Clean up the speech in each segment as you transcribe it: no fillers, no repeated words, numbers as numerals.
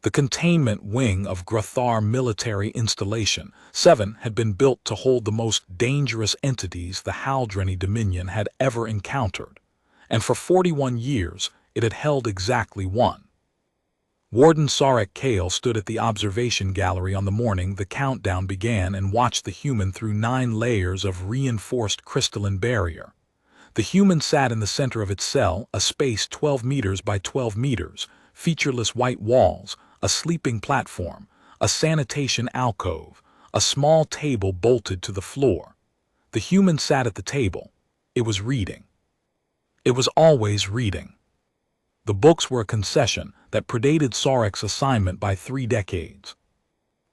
The containment wing of Grathar military installation 7 had been built to hold the most dangerous entities the Haldreni Dominion had ever encountered, and for 41 years it had held exactly one. Warden Sarek Kale stood at the observation gallery on the morning the countdown began and watched the human through 9 layers of reinforced crystalline barrier. The human sat in the center of its cell, a space 12 meters by 12 meters, featureless white walls, a sleeping platform, a sanitation alcove, a small table bolted to the floor. The human sat at the table. It was reading. It was always reading. The books were a concession that predated Sarek's assignment by 3 decades.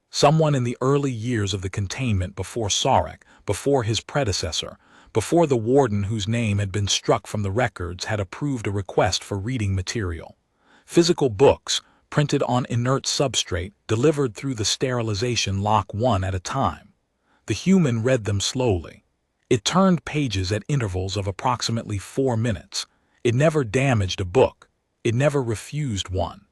Someone in the early years of the containment before Sarek, before his predecessor, before the warden whose name had been struck from the records had approved a request for reading material. Physical books, printed on inert substrate, delivered through the sterilization lock one at a time. The human read them slowly. It turned pages at intervals of approximately 4 minutes. It never damaged a book. It never refused one.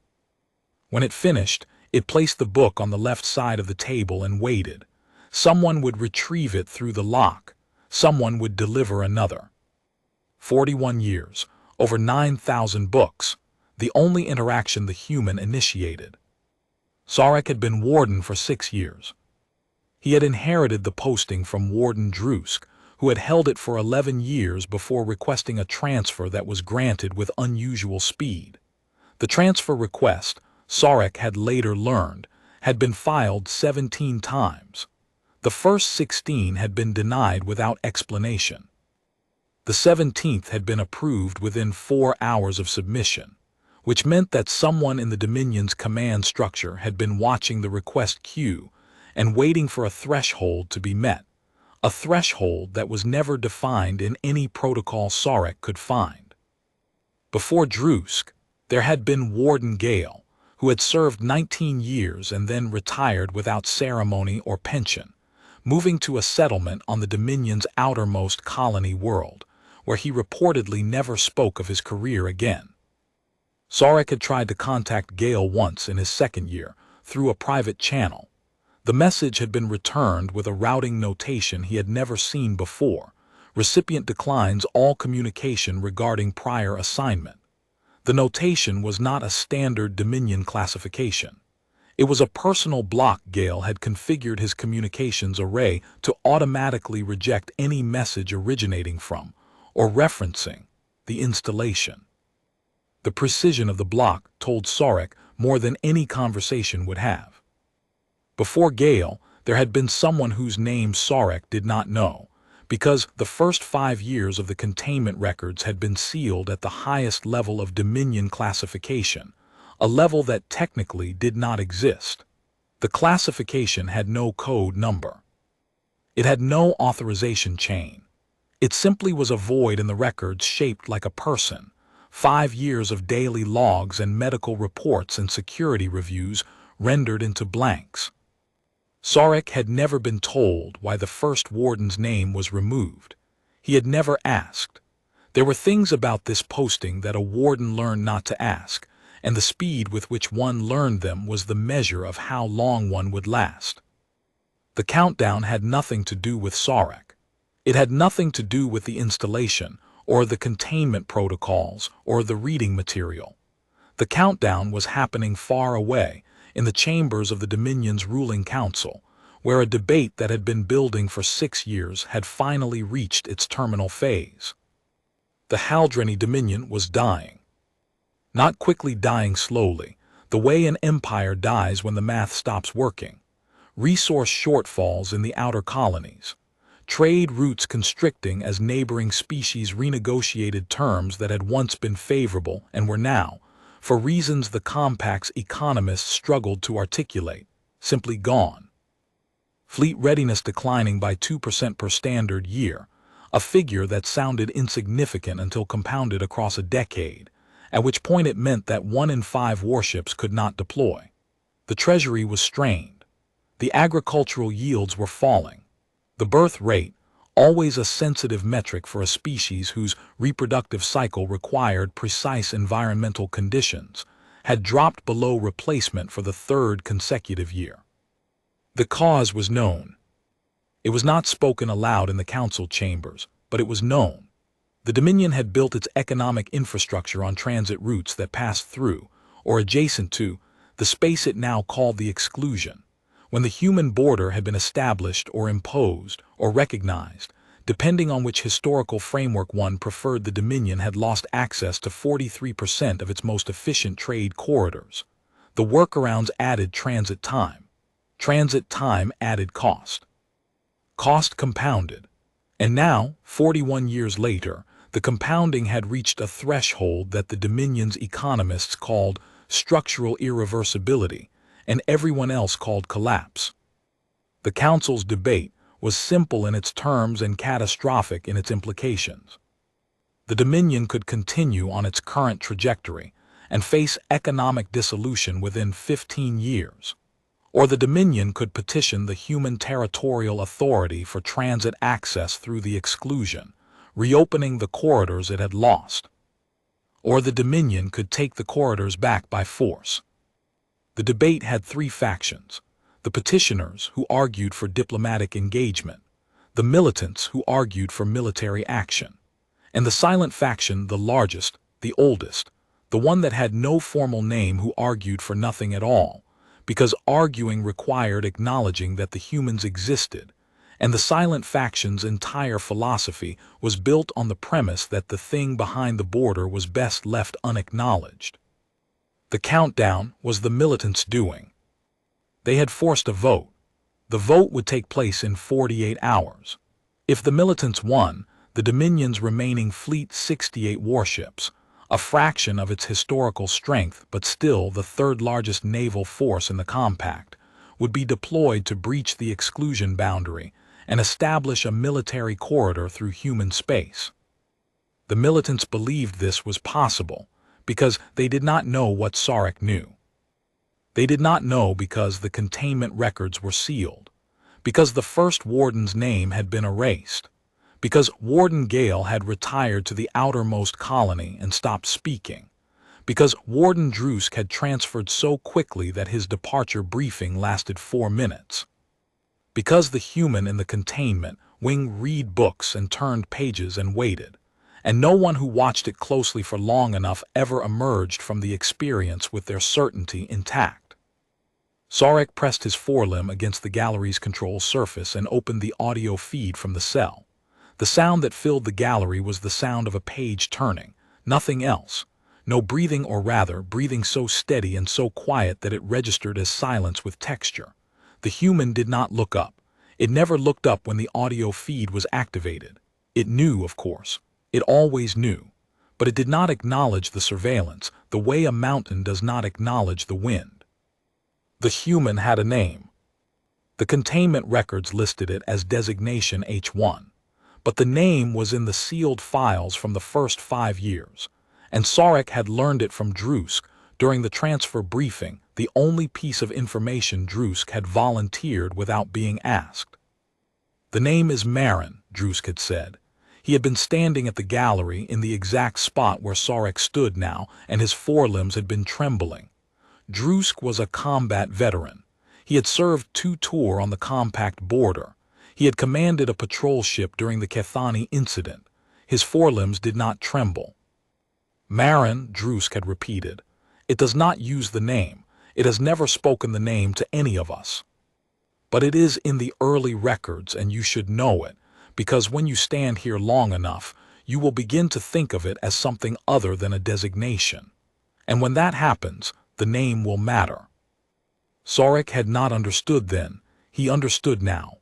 When it finished, it placed the book on the left side of the table and waited. Someone would retrieve it through the lock. Someone would deliver another. 41 years, over 9,000 books, the only interaction the human initiated. Sarek had been warden for 6 years. He had inherited the posting from Warden Drusk, who had held it for 11 years before requesting a transfer that was granted with unusual speed. The transfer request, Sarek had later learned, had been filed 17 times. The first 16 had been denied without explanation. The 17th had been approved within 4 hours of submission, which meant that someone in the Dominion's command structure had been watching the request queue and waiting for a threshold to be met, a threshold that was never defined in any protocol Sarek could find. Before Drusk, there had been Warden Gale, who had served 19 years and then retired without ceremony or pension, moving to a settlement on the Dominion's outermost colony world, where he reportedly never spoke of his career again. Sarek had tried to contact Gale once in his 2nd year, through a private channel. The message had been returned with a routing notation he had never seen before. Recipient declines all communication regarding prior assignment. The notation was not a standard Dominion classification. It was a personal block. Gale had configured his communications array to automatically reject any message originating from, or referencing, the installation. The precision of the block told Sarek more than any conversation would have. Before Gale, there had been someone whose name Sarek did not know, because the first 5 years of the containment records had been sealed at the highest level of Dominion classification, a level that technically did not exist. The classification had no code number. It had no authorization chain. It simply was a void in the records shaped like a person. 5 years of daily logs and medical reports and security reviews rendered into blanks. Sarek had never been told why the first warden's name was removed. He had never asked. There were things about this posting that a warden learned not to ask, and the speed with which one learned them was the measure of how long one would last. The countdown had nothing to do with Sarek. It had nothing to do with the installation, or the containment protocols, or the reading material. The countdown was happening far away, in the chambers of the Dominion's ruling council, where a debate that had been building for 6 years had finally reached its terminal phase. The Haldreni Dominion was dying. Not quickly, dying slowly, the way an empire dies when the math stops working. Resource shortfalls in the outer colonies. Trade routes constricting as neighboring species renegotiated terms that had once been favorable and were now, for reasons the Compact's economists struggled to articulate, simply gone. Fleet readiness declining by 2% per standard year, a figure that sounded insignificant until compounded across a decade, at which point it meant that 1 in 5 warships could not deploy. The treasury was strained. The agricultural yields were falling. The birth rate, always a sensitive metric for a species whose reproductive cycle required precise environmental conditions, had dropped below replacement for the third consecutive year. The cause was known. It was not spoken aloud in the council chambers, but it was known. The Dominion had built its economic infrastructure on transit routes that passed through, or adjacent to, the space it now called the exclusion. When the human border had been established or imposed or recognized, depending on which historical framework one preferred, the Dominion had lost access to 43% of its most efficient trade corridors. The workarounds added transit time. Transit time added cost. Cost compounded. And now, 41 years later, the compounding had reached a threshold that the Dominion's economists called structural irreversibility, and everyone else called collapse. The Council's debate was simple in its terms and catastrophic in its implications. The Dominion could continue on its current trajectory and face economic dissolution within 15 years. Or the Dominion could petition the Human Territorial Authority for transit access through the exclusion, reopening the corridors it had lost. Or the Dominion could take the corridors back by force. The debate had three factions: the petitioners, who argued for diplomatic engagement, the militants, who argued for military action, and the silent faction, the largest, the oldest, the one that had no formal name, who argued for nothing at all, because arguing required acknowledging that the humans existed, and the silent faction's entire philosophy was built on the premise that the thing behind the border was best left unacknowledged. The countdown was the militants' doing. They had forced a vote. The vote would take place in 48 hours. If the militants won, the Dominion's remaining fleet, 68 warships, a fraction of its historical strength but still the third largest naval force in the compact, would be deployed to breach the exclusion boundary and establish a military corridor through human space. The militants believed this was possible because they did not know what Sarek knew. They did not know because the containment records were sealed, because the first warden's name had been erased, because Warden Gale had retired to the outermost colony and stopped speaking, because Warden Drusk had transferred so quickly that his departure briefing lasted 4 minutes, because the human in the containment wing read books and turned pages and waited, and no one who watched it closely for long enough ever emerged from the experience with their certainty intact. Sarek pressed his forelimb against the gallery's control surface and opened the audio feed from the cell. The sound that filled the gallery was the sound of a page turning, nothing else. No breathing, or rather, breathing so steady and so quiet that it registered as silence with texture. The human did not look up. It never looked up when the audio feed was activated. It knew, of course. It always knew. But it did not acknowledge the surveillance, the way a mountain does not acknowledge the wind. The human had a name. The containment records listed it as designation H1. But the name was in the sealed files from the first 5 years, and Sarek had learned it from Drusk during the transfer briefing, the only piece of information Drusk had volunteered without being asked. "The name is Marin," Drusk had said. He had been standing at the gallery in the exact spot where Sarek stood now, and his forelimbs had been trembling. Drusk was a combat veteran. He had served 2 tours on the compact border. He had commanded a patrol ship during the Kethani incident. His forelimbs did not tremble. "Marin," Drusk had repeated. "It does not use the name. It has never spoken the name to any of us. But it is in the early records, and you should know it, because when you stand here long enough, you will begin to think of it as something other than a designation. And when that happens, the name will matter." Sarek had not understood then. He understood now.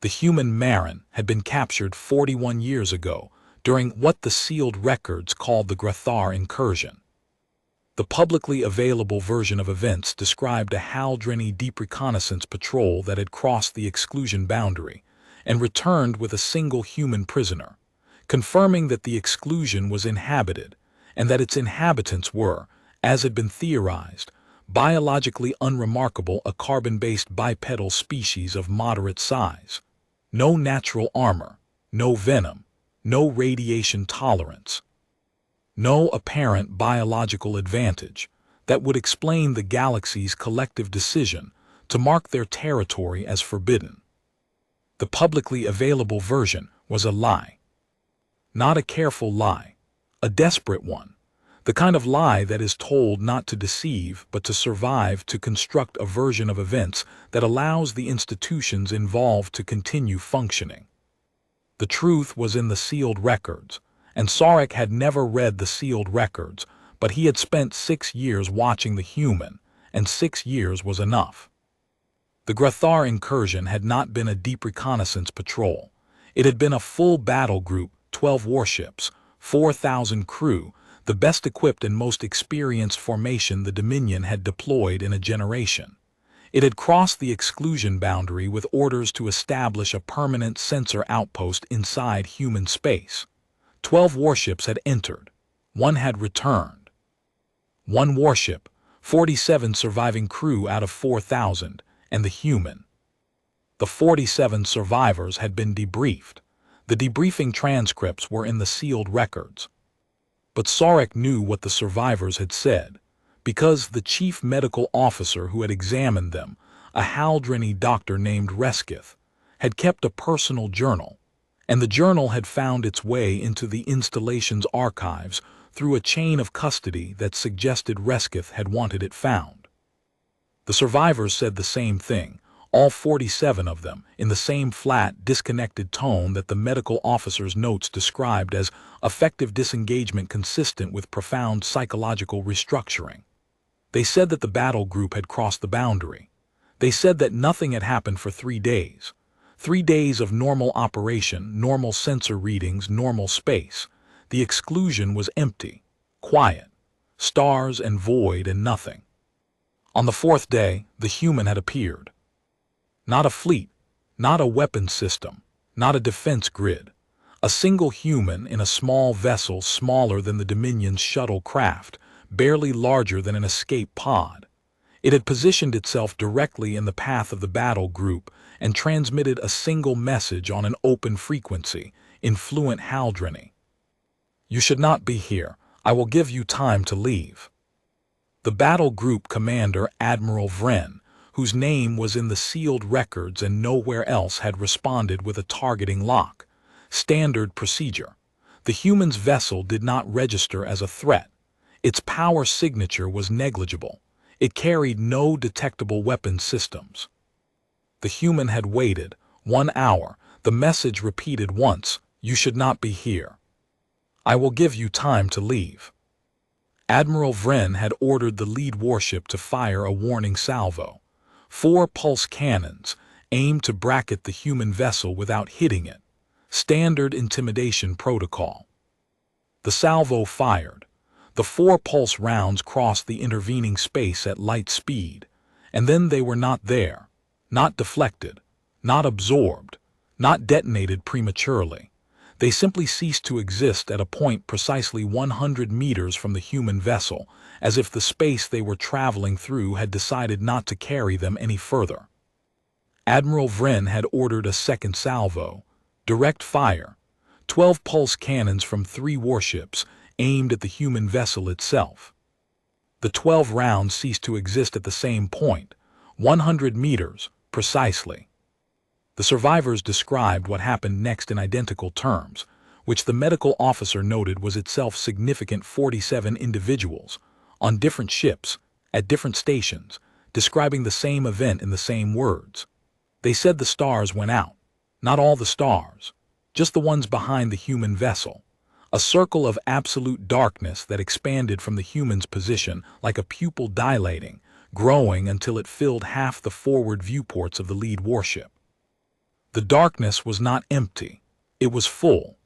The human Marin had been captured 41 years ago during what the sealed records called the Grathar incursion. The publicly available version of events described a Haldreni deep reconnaissance patrol that had crossed the exclusion boundary and returned with a single human prisoner, confirming that the exclusion was inhabited and that its inhabitants were, as had been theorized, biologically unremarkable, a carbon-based bipedal species of moderate size. No natural armor, no venom, no radiation tolerance. No apparent biological advantage. that would explain the galaxy's collective decision to mark their territory as forbidden. The publicly available version was a lie. Not a careful lie, a desperate one. The kind of lie that is told not to deceive but to survive, to construct a version of events that allows the institutions involved to continue functioning. The truth was in the sealed records, and Sarek had never read the sealed records, but he had spent 6 years watching the human, and 6 years was enough. The Grathar incursion had not been a deep reconnaissance patrol. It had been a full battle group, 12 warships, 4,000 crew, the best equipped and most experienced formation the Dominion had deployed in a generation. It had crossed the exclusion boundary with orders to establish a permanent sensor outpost inside human space. 12 warships had entered. 1 had returned. 1 warship, 47 surviving crew out of 4,000, and the human. The 47 survivors had been debriefed. The debriefing transcripts were in the sealed records. But Sarek knew what the survivors had said, because the chief medical officer who had examined them, a Haldreni doctor named Reskith, had kept a personal journal, and the journal had found its way into the installation's archives through a chain of custody that suggested Reskith had wanted it found. The survivors said the same thing, all 47 of them, in the same flat, disconnected tone that the medical officer's notes described as effective disengagement consistent with profound psychological restructuring. They said that the battle group had crossed the boundary. They said that nothing had happened for 3 days. 3 days of normal operation, normal sensor readings, normal space. The exclusion was empty, quiet, stars and void and nothing. On the 4th day, the human had appeared. Not a fleet, not a weapons system, not a defense grid. A single human in a small vessel smaller than the Dominion's shuttle craft, barely larger than an escape pod. It had positioned itself directly in the path of the battle group and transmitted a single message on an open frequency, in fluent Haldreni. "You should not be here. I will give you time to leave." The battle group commander, Admiral Vren, whose name was in the sealed records and nowhere else, had responded with a targeting lock. Standard procedure. The human's vessel did not register as a threat. Its power signature was negligible. It carried no detectable weapons systems. The human had waited 1 hour. The message repeated once, "You should not be here. I will give you time to leave." Admiral Vren had ordered the lead warship to fire a warning salvo. 4 pulse cannons, aimed to bracket the human vessel without hitting it. Standard intimidation protocol. The salvo fired. The 4 pulse rounds crossed the intervening space at light speed, and then they were not there, not deflected, not absorbed, not detonated prematurely. They simply ceased to exist at a point precisely 100 meters from the human vessel, as if the space they were traveling through had decided not to carry them any further. Admiral Vren had ordered a second salvo, direct fire, 12 pulse cannons from 3 warships, aimed at the human vessel itself. The 12 rounds ceased to exist at the same point, 100 meters, precisely. The survivors described what happened next in identical terms, which the medical officer noted was itself significant. 47 individuals, on different ships, at different stations, describing the same event in the same words. They said the stars went out. Not all the stars, just the ones behind the human vessel. A circle of absolute darkness that expanded from the human's position like a pupil dilating, growing until it filled half the forward viewports of the lead warship. The darkness was not empty. It was full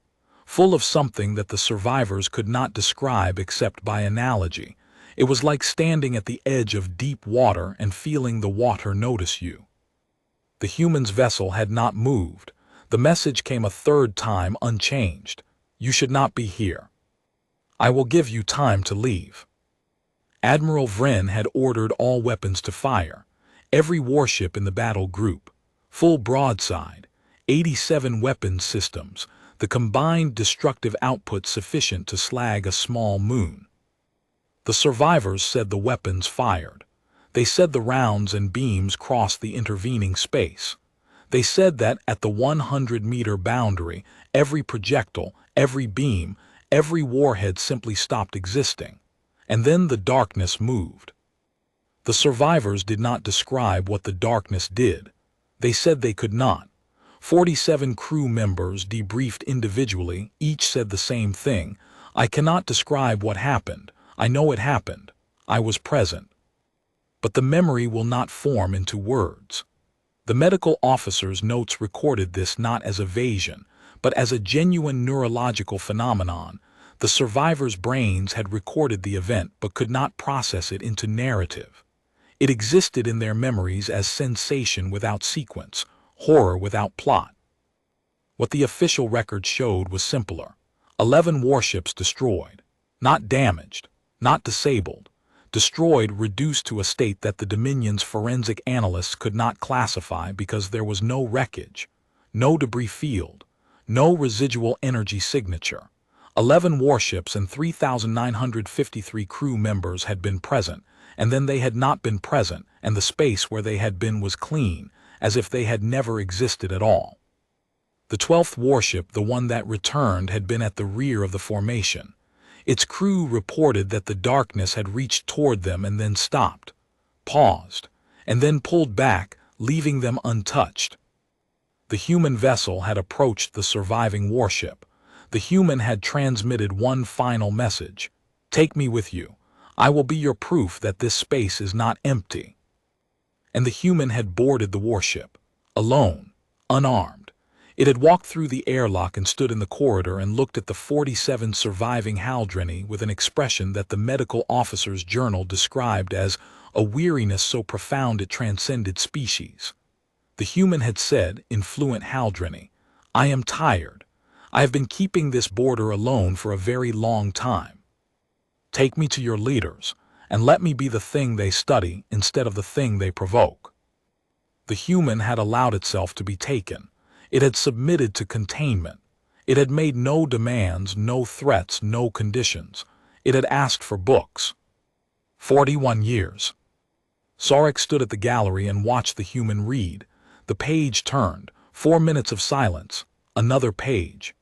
of something that the survivors could not describe except by analogy. It was like standing at the edge of deep water and feeling the water notice you. The human's vessel had not moved. The message came a 3rd time unchanged. "You should not be here. I will give you time to leave." Admiral Vren had ordered all weapons to fire. Every warship in the battle group. Full broadside, 87 weapons systems, the combined destructive output sufficient to slag a small moon. The survivors said the weapons fired. They said the rounds and beams crossed the intervening space. They said that at the 100-meter boundary, every projectile, every beam, every warhead simply stopped existing. And then the darkness moved. The survivors did not describe what the darkness did. They said they could not. 47 crew members debriefed individually, each said the same thing. I cannot describe what happened. I know it happened. I was present. But the memory will not form into words. The medical officer's notes recorded this not as evasion, but as a genuine neurological phenomenon. The survivors' brains had recorded the event but could not process it into narrative. It existed in their memories as sensation without sequence, horror without plot. What the official record showed was simpler. 11 warships destroyed. Not damaged, not disabled. Destroyed, reduced to a state that the Dominion's forensic analysts could not classify because there was no wreckage, no debris field, no residual energy signature. 11 warships and 3,953 crew members had been present, and then they had not been present, and the space where they had been was clean, as if they had never existed at all. The 12th warship, the one that returned, had been at the rear of the formation. Its crew reported that the darkness had reached toward them and then stopped, paused, and then pulled back, leaving them untouched. The human vessel had approached the surviving warship. The human had transmitted one final message. Take me with you. I will be your proof that this space is not empty. And the human had boarded the warship, alone, unarmed. It had walked through the airlock and stood in the corridor and looked at the 47 surviving Haldreni with an expression that the medical officer's journal described as a weariness so profound it transcended species. The human had said, in fluent Haldreni, I am tired. I have been keeping this boarder alone for a very long time. Take me to your leaders, and let me be the thing they study instead of the thing they provoke. The human had allowed itself to be taken. It had submitted to containment. It had made no demands, no threats, no conditions. It had asked for books. 41 years. Sarek stood at the gallery and watched the human read. The page turned. 4 minutes of silence. Another page.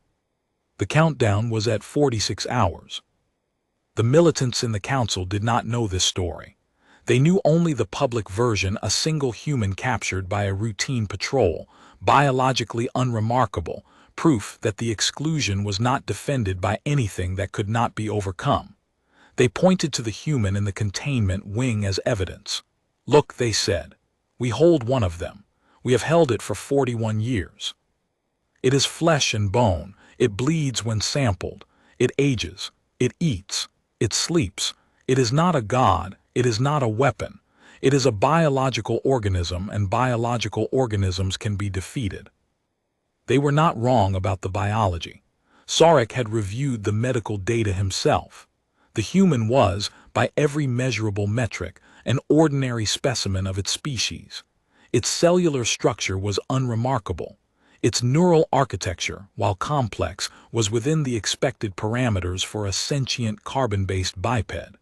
The countdown was at 46 hours. The militants in the council did not know this story. They knew only the public version, a single human captured by a routine patrol, biologically unremarkable, proof that the exclusion was not defended by anything that could not be overcome. They pointed to the human in the containment wing as evidence. Look, they said, we hold one of them. We have held it for 41 years. It is flesh and bone. It bleeds when sampled. It ages. It eats. It sleeps. It is not a god. It is not a weapon. It is a biological organism, and biological organisms can be defeated. They were not wrong about the biology. Sarek had reviewed the medical data himself. The human was, by every measurable metric, an ordinary specimen of its species. Its cellular structure was unremarkable. Its neural architecture, while complex, was within the expected parameters for a sentient carbon-based biped.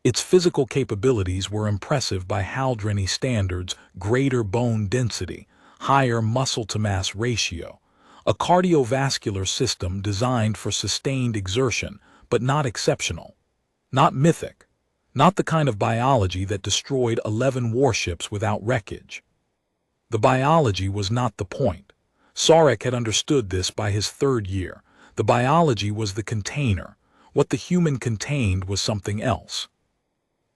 Its physical capabilities were impressive by Haldreni standards: greater bone density, higher muscle-to-mass ratio, a cardiovascular system designed for sustained exertion, but not exceptional, not mythic, not the kind of biology that destroyed 11 warships without wreckage. The biology was not the point. Sarek had understood this by his 3rd year. The biology was the container. What the human contained was something else.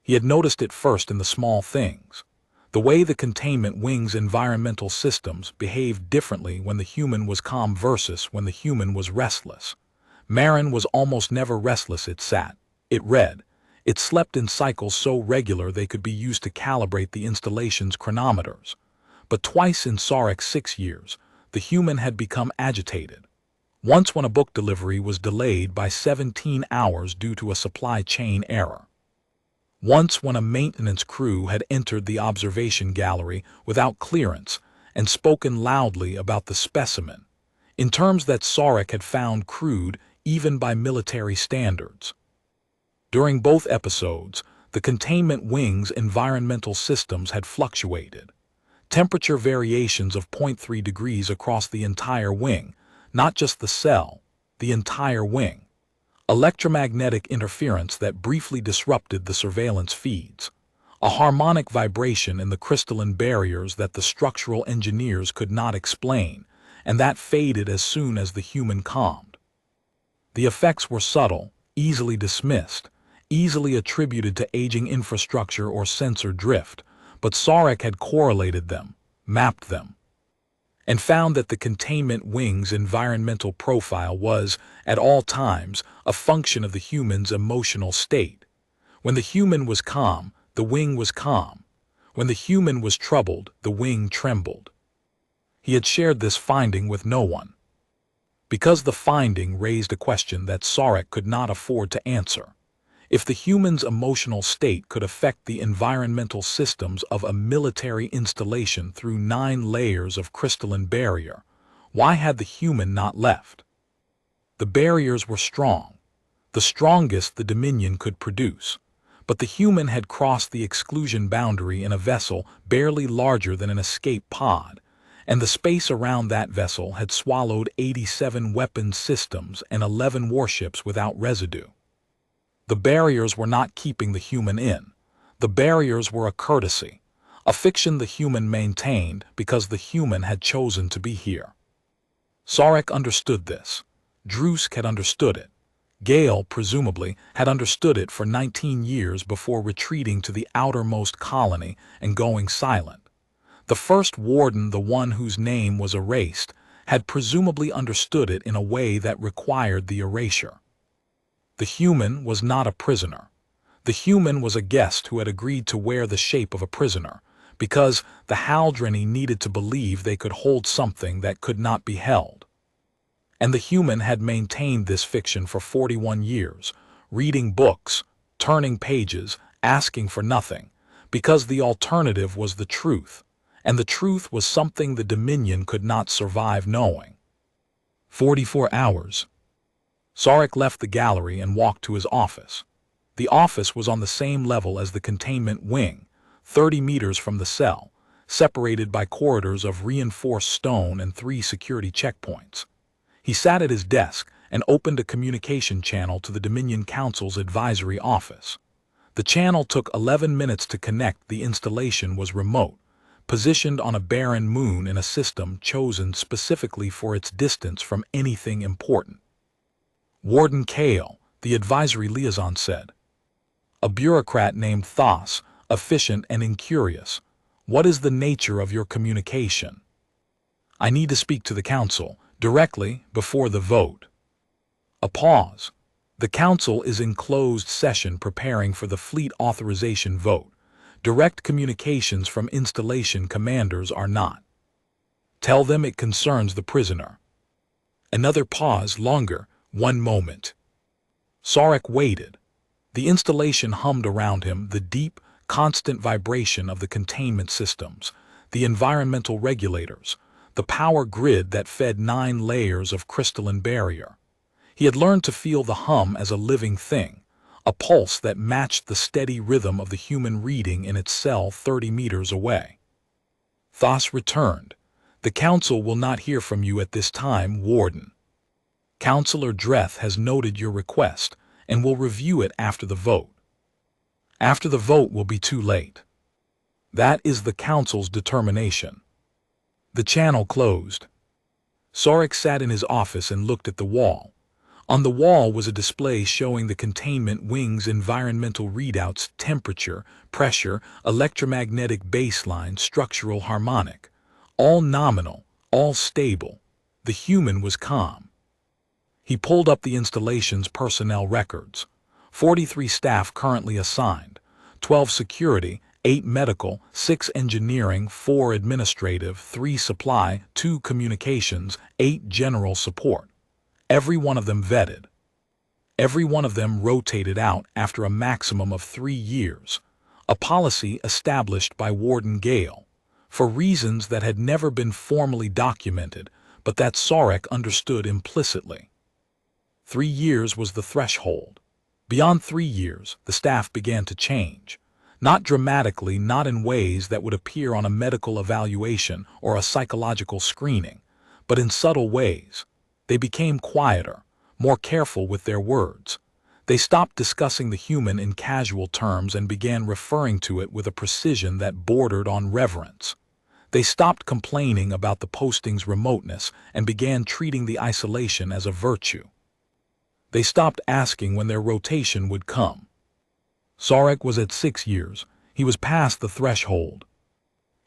He had noticed it first in the small things. The way the containment wing's environmental systems behaved differently when the human was calm versus when the human was restless. Marin was almost never restless. It sat. It read. It slept in cycles so regular they could be used to calibrate the installation's chronometers. But twice in Sarek's 6 years, the human had become agitated. Once when a book delivery was delayed by 17 hours due to a supply chain error. Once when a maintenance crew had entered the observation gallery without clearance and spoken loudly about the specimen, in terms that Sarek had found crude even by military standards. During both episodes, the containment wing's environmental systems had fluctuated. Temperature variations of 0.3 degrees across the entire wing, not just the cell, the entire wing. Electromagnetic interference that briefly disrupted the surveillance feeds. A harmonic vibration in the crystalline barriers that the structural engineers could not explain, and that faded as soon as the human calmed. The effects were subtle, easily dismissed, easily attributed to aging infrastructure or sensor drift, but Sarek had correlated them, mapped them, and found that the containment wing's environmental profile was, at all times, a function of the human's emotional state. When the human was calm, the wing was calm. When the human was troubled, the wing trembled. He had shared this finding with no one, because the finding raised a question that Sarek could not afford to answer. If the human's emotional state could affect the environmental systems of a military installation through 9 layers of crystalline barrier, why had the human not left? The barriers were strong, the strongest the Dominion could produce, but the human had crossed the exclusion boundary in a vessel barely larger than an escape pod, and the space around that vessel had swallowed 87 weapons systems and 11 warships without residue. The barriers were not keeping the human in. The barriers were a courtesy, a fiction the human maintained because the human had chosen to be here. Sarek understood this. Drusk had understood it. Gale, presumably, had understood it for 19 years before retreating to the outermost colony and going silent. The first warden, the one whose name was erased, had presumably understood it in a way that required the erasure. The human was not a prisoner. The human was a guest who had agreed to wear the shape of a prisoner, because the Haldreni needed to believe they could hold something that could not be held. And the human had maintained this fiction for 41 years, reading books, turning pages, asking for nothing, because the alternative was the truth, and the truth was something the Dominion could not survive knowing. 44 hours. Sarek left the gallery and walked to his office. The office was on the same level as the containment wing, 30 meters from the cell, separated by corridors of reinforced stone and 3 security checkpoints. He sat at his desk and opened a communication channel to the Dominion Council's advisory office. The channel took 11 minutes to connect. The installation was remote, positioned on a barren moon in a system chosen specifically for its distance from anything important. Warden Kale, the advisory liaison, said. A bureaucrat named Thos, efficient and incurious. What is the nature of your communication? I need to speak to the council, directly, before the vote. A pause. The council is in closed session preparing for the fleet authorization vote. Direct communications from installation commanders are not. Tell them it concerns the prisoner. Another pause, longer, 1 moment. Sarek waited. The installation hummed around him, the deep, constant vibration of the containment systems, the environmental regulators, the power grid that fed 9 layers of crystalline barrier. He had learned to feel the hum as a living thing, a pulse that matched the steady rhythm of the human reading in its cell 30 meters away. Thos returned. The council will not hear from you at this time, Warden. Councillor Dreth has noted your request and will review it after the vote. After the vote will be too late. That is the council's determination. The channel closed. Sarek sat in his office and looked at the wall. On the wall was a display showing the containment wing's environmental readouts: temperature, pressure, electromagnetic baseline, structural harmonic. All nominal, all stable. The human was calm. He pulled up the installation's personnel records. 43 staff currently assigned, 12 security, 8 medical, 6 engineering, 4 administrative, 3 supply, 2 communications, 8 general support. Every one of them vetted. Every one of them rotated out after a maximum of 3 years, a policy established by Warden Gale, for reasons that had never been formally documented, but that Sarek understood implicitly. 3 years was the threshold. Beyond 3 years, the staff began to change. Not dramatically, not in ways that would appear on a medical evaluation or a psychological screening, but in subtle ways. They became quieter, more careful with their words. They stopped discussing the human in casual terms and began referring to it with a precision that bordered on reverence. They stopped complaining about the posting's remoteness and began treating the isolation as a virtue. They stopped asking when their rotation would come. Sarek was at 6 years. He was past the threshold.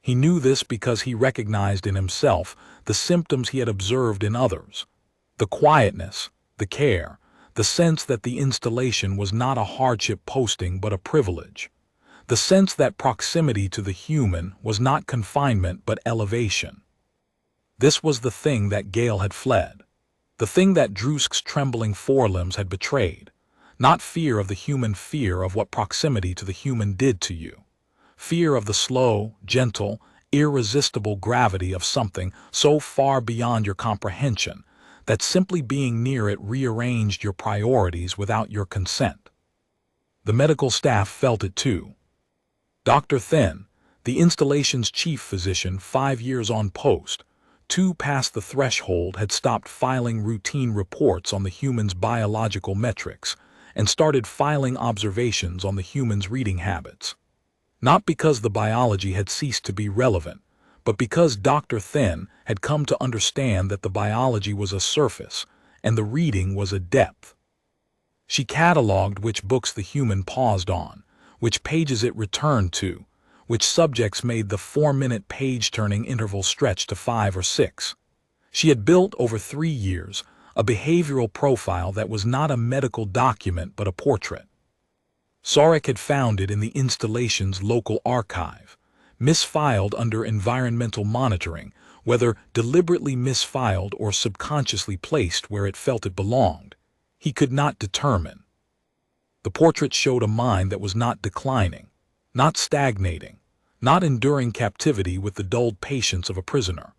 He knew this because he recognized in himself the symptoms he had observed in others. The quietness, the care, the sense that the installation was not a hardship posting but a privilege. The sense that proximity to the human was not confinement but elevation. This was the thing that Gale had fled. The thing that Drusk's trembling forelimbs had betrayed. Not fear of the human, fear of what proximity to the human did to you. Fear of the slow, gentle, irresistible gravity of something so far beyond your comprehension that simply being near it rearranged your priorities without your consent. The medical staff felt it too. Dr. Thin, the installation's chief physician 5 years on post, 2 past the threshold, had stopped filing routine reports on the human's biological metrics and started filing observations on the human's reading habits. Not because the biology had ceased to be relevant, but because Dr. Thin had come to understand that the biology was a surface and the reading was a depth. She cataloged which books the human paused on, which pages it returned to, which subjects made the 4-minute page-turning interval stretch to 5 or 6. She had built over 3 years a behavioral profile that was not a medical document but a portrait. Sarek had found it in the installation's local archive, misfiled under environmental monitoring, whether deliberately misfiled or subconsciously placed where it felt it belonged. He could not determine. The portrait showed a mind that was not declining, not stagnating, not enduring captivity with the dulled patience of a prisoner.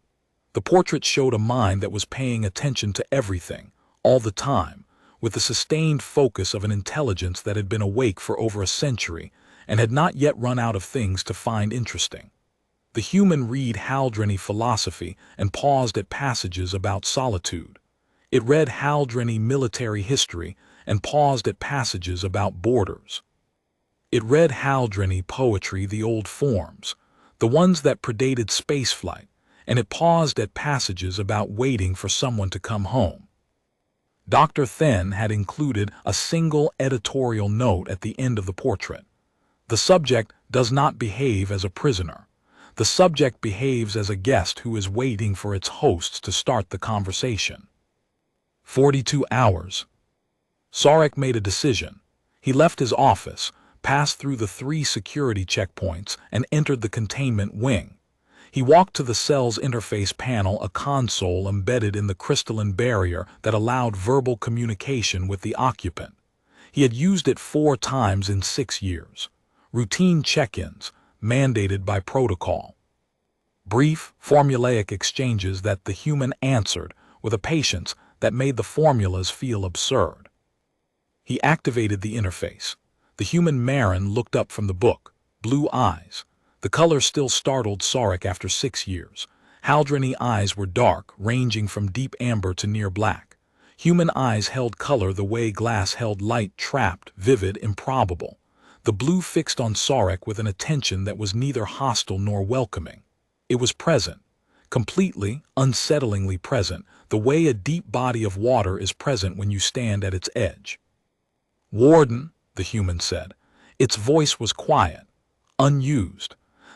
The portrait showed a mind that was paying attention to everything, all the time, with the sustained focus of an intelligence that had been awake for over a century and had not yet run out of things to find interesting. The human read Haldreni philosophy and paused at passages about solitude. It read Haldreni military history and paused at passages about borders. It read Haldreni poetry, the old forms, the ones that predated spaceflight, and it paused at passages about waiting for someone to come home. Dr. Thin had included a single editorial note at the end of the portrait. The subject does not behave as a prisoner. The subject behaves as a guest who is waiting for its hosts to start the conversation. 42 hours. Sarek made a decision. He left his office, passed through the 3 security checkpoints, and entered the containment wing. He walked to the cell's interface panel, a console embedded in the crystalline barrier that allowed verbal communication with the occupant. He had used it 4 times in 6 years. Routine check-ins, mandated by protocol. Brief, formulaic exchanges that the human answered with a patience that made the formulas feel absurd. He activated the interface. The human Marin looked up from the book, blue eyes. The color still startled Sarek after 6 years. Haldreni eyes were dark, ranging from deep amber to near black. Human eyes held color the way glass held light, trapped, vivid, improbable. The blue fixed on Sarek with an attention that was neither hostile nor welcoming. It was present, completely, unsettlingly present, the way a deep body of water is present when you stand at its edge. "Warden," the human said. Its voice was quiet, unused.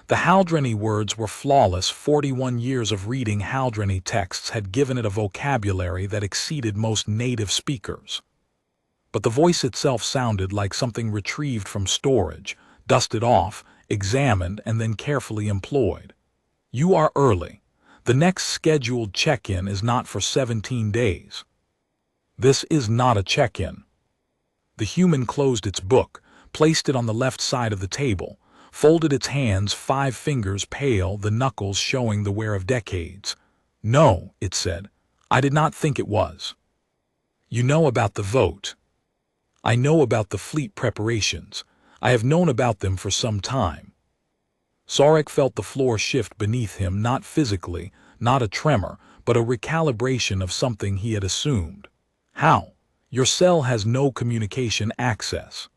The Haldreni words were flawless. 41 years of reading Haldreni texts had given it a vocabulary that exceeded most native speakers. But the voice itself sounded like something retrieved from storage, dusted off, examined, and then carefully employed. "You are early. The next scheduled check-in is not for 17 days. This is not a check-in." The human closed its book, placed it on the left side of the table, folded its hands, 5 fingers pale, the knuckles showing the wear of decades. "No," it said. "I did not think it was. You know about the vote. I know about the fleet preparations. I have known about them for some time. Sarek felt the floor shift beneath him, not physically, not a tremor, but a recalibration of something he had assumed. How? Your cell has no communication access.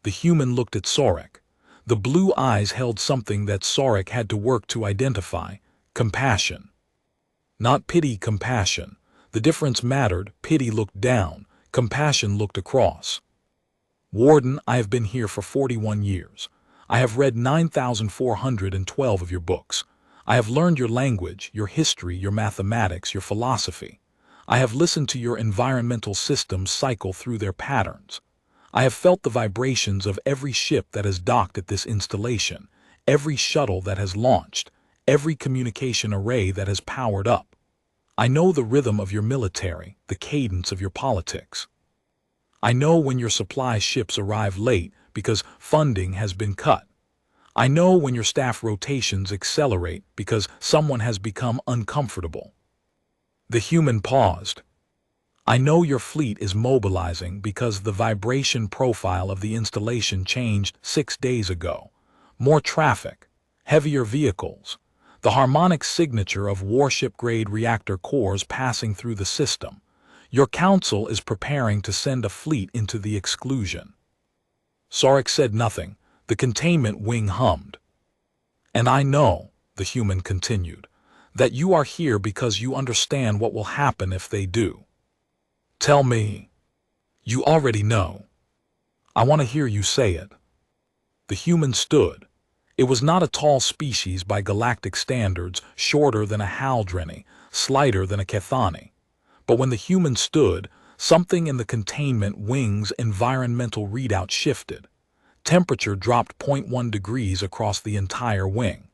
The human looked at Sarek. The blue eyes held something that Sarek had to work to identify: compassion. Not pity, compassion. The difference mattered. Pity looked down, compassion looked across. Warden, I have been here for 41 years. I have read 9,412 of your books. I have learned your language, your history, your mathematics, your philosophy. I have listened to your environmental systems cycle through their patterns. I have felt the vibrations of every ship that has docked at this installation, every shuttle that has launched, every communication array that has powered up. I know the rhythm of your military, the cadence of your politics. I know when your supply ships arrive late because funding has been cut. I know when your staff rotations accelerate because someone has become uncomfortable. The human paused. I know your fleet is mobilizing because the vibration profile of the installation changed 6 days ago. More traffic, heavier vehicles, the harmonic signature of warship-grade reactor cores passing through the system. Your council is preparing to send a fleet into the exclusion. Sarek said nothing. The containment wing hummed. And I know, the human continued, that you are here because you understand what will happen if they do. Tell me. You already know. I want to hear you say it. The human stood. It was not a tall species by galactic standards, shorter than a Haldreni, slighter than a Kethani. But when the human stood, something in the containment wing's environmental readout shifted. Temperature dropped 0.1 degrees across the entire wing.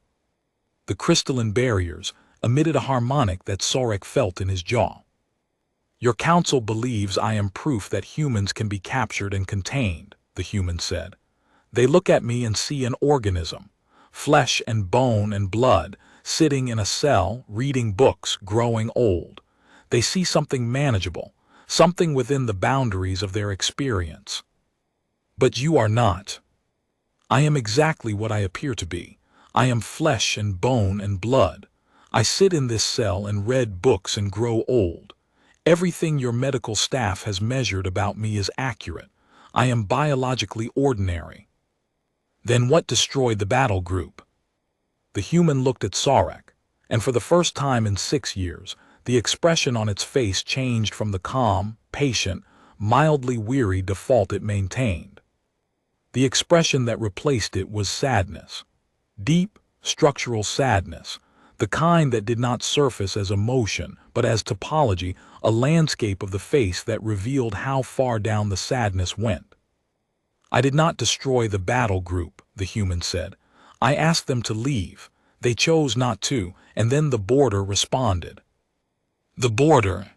The crystalline barriers emitted a harmonic that Sarek felt in his jaw. Your council believes I am proof that humans can be captured and contained, the human said. They look at me and see an organism, flesh and bone and blood, sitting in a cell, reading books, growing old. They see something manageable, something within the boundaries of their experience. But you are not. I am exactly what I appear to be. I am flesh and bone and blood. I sit in this cell and read books and grow old. Everything your medical staff has measured about me is accurate. I am biologically ordinary. Then what destroyed the battle group? The human looked at Sarek, and for the first time in 6 years, the expression on its face changed from the calm, patient, mildly weary default it maintained. The expression that replaced it was sadness. Deep, structural sadness, the kind that did not surface as emotion, but as topology, a landscape of the face that revealed how far down the sadness went. I did not destroy the battle group, the human said. I asked them to leave. They chose not to, and then the border responded. The border.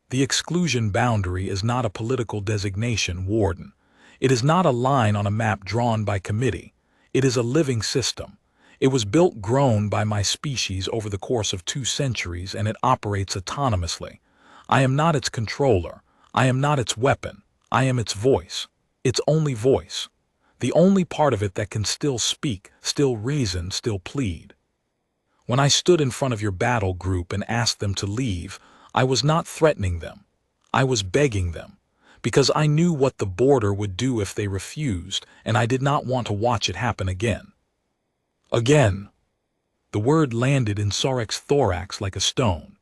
The exclusion boundary is not a political designation, Warden. It is not a line on a map drawn by committee. It is a living system. It was built, grown by my species over the course of 2 centuries, and it operates autonomously. I am not its controller. I am not its weapon. I am its voice. Its only voice. The only part of it that can still speak, still reason, still plead. When I stood in front of your battle group and asked them to leave, I was not threatening them. I was begging them, because I knew what the border would do if they refused, and I did not want to watch it happen again. Again. The word landed in Sarek's thorax like a stone.